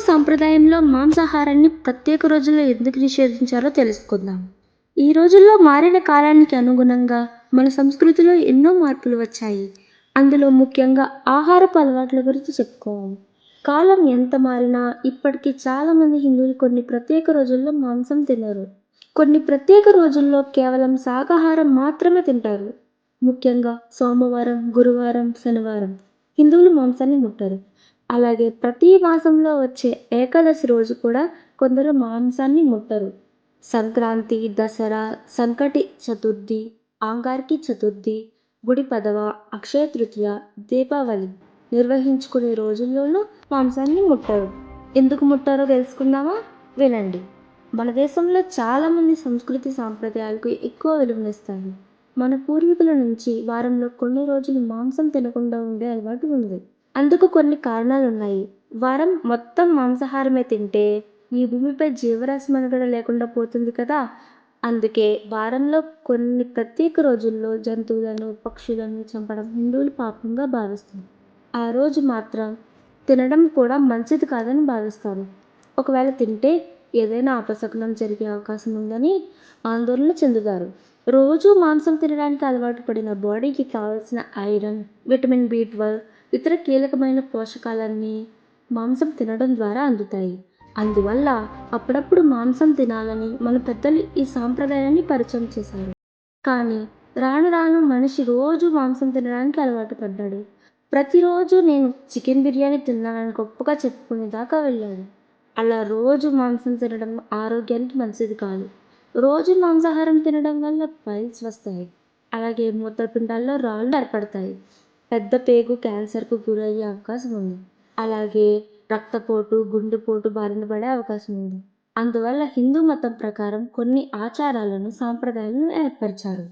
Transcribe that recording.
సాంప్రదాయంలో మాంసాహారాన్ని ప్రత్యేక రోజుల్లో ఎందుకు నిషేధించారో తెలుసుకుందాం. ఈ రోజుల్లో మారిన కాలానికి అనుగుణంగా మన సంస్కృతిలో ఎన్నో మార్పులు వచ్చాయి. అందులో ముఖ్యంగా ఆహారపు అలవాట్ల గురించి చెప్పుకోవాలి. కాలం ఎంత మారినా ఇప్పటికీ చాలామంది హిందువులు కొన్ని ప్రత్యేక రోజుల్లో మాంసం తినరు. కొన్ని ప్రత్యేక రోజుల్లో కేవలం శాకాహారం మాత్రమే తింటారు. ముఖ్యంగా సోమవారం, గురువారం, శనివారం హిందువులు మాంసాన్ని ముట్టరు. అలాగే ప్రతి మాసంలో వచ్చే ఏకాదశి రోజు కూడా కొందరు మాంసాన్ని ముట్టరు. సంక్రాంతి, దసరా, సంకటి చతుర్థి, ఆంగారకి చతుర్థి, గుడి పదవ, అక్షయ తృతీయ, దీపావళి నిర్వహించుకునే రోజుల్లోనూ మాంసాన్ని ముట్టరు. ఎందుకు ముట్టారో తెలుసుకుందామా? వినండి. మన దేశంలో చాలామంది సంస్కృతి సాంప్రదాయాలకు ఎక్కువ విలువనిస్తారు. మన పూర్వీకుల నుంచి వారంలో కొన్ని రోజులు మాంసం తినకుండా ఉండే అలవాటు ఉంది. అందుకు కొన్ని కారణాలున్నాయి. వారం మొత్తం మాంసాహారమే తింటే ఈ భూమిపై జీవరాశి మనుగడ లేకుండా పోతుంది కదా! అందుకే వారంలో కొన్ని ప్రత్యేక రోజుల్లో జంతువులను, పక్షులను చంపడం హిందువులు పాపంగా భావిస్తారు. ఆ రోజు మాత్రం తినడం కూడా మంచిది కాదని భావిస్తారు. ఒకవేళ తింటే ఏదైనా అపశకునం జరిగే అవకాశం ఉందని ఆందోళన చెందుతారు. రోజూ మాంసం తినడానికి అలవాటు పడిన బాడీకి కావలసిన ఐరన్, విటమిన్ బి12, ఇతర కీలకమైన పోషకాలన్నీ మాంసం తినడం ద్వారా అందుతాయి. అందువల్ల అప్పుడప్పుడు మాంసం తినాలని మన పెద్దలు ఈ సాంప్రదాయాన్ని పరిచయం చేశారు. కానీ రాను రాను మనిషి రోజు మాంసం తినడానికి అలవాటు పడ్డాడు. ప్రతిరోజు నేను చికెన్ బిర్యానీ తిన్నానని గొప్పగా చెప్పుకునేదాకా వెళ్ళాడు. అలా రోజు మాంసం తినడం ఆరోగ్యానికి మంచిది కాదు. రోజు మాంసాహారం తినడం వల్ల పైల్స్ వస్తాయి. అలాగే మూత్రపిండాల్లో రాళ్ళు ఏర్పడతాయి. పెద్ద పేగు క్యాన్సర్కు గురయ్యే అవకాశం ఉంది. అలాగే రక్తపోటు, గుండెపోటు బారిన పడే అవకాశం ఉంది. అందువల్ల హిందూ మతం ప్రకారం కొన్ని ఆచారాలను, సాంప్రదాయాలను ఏర్పరిచారు.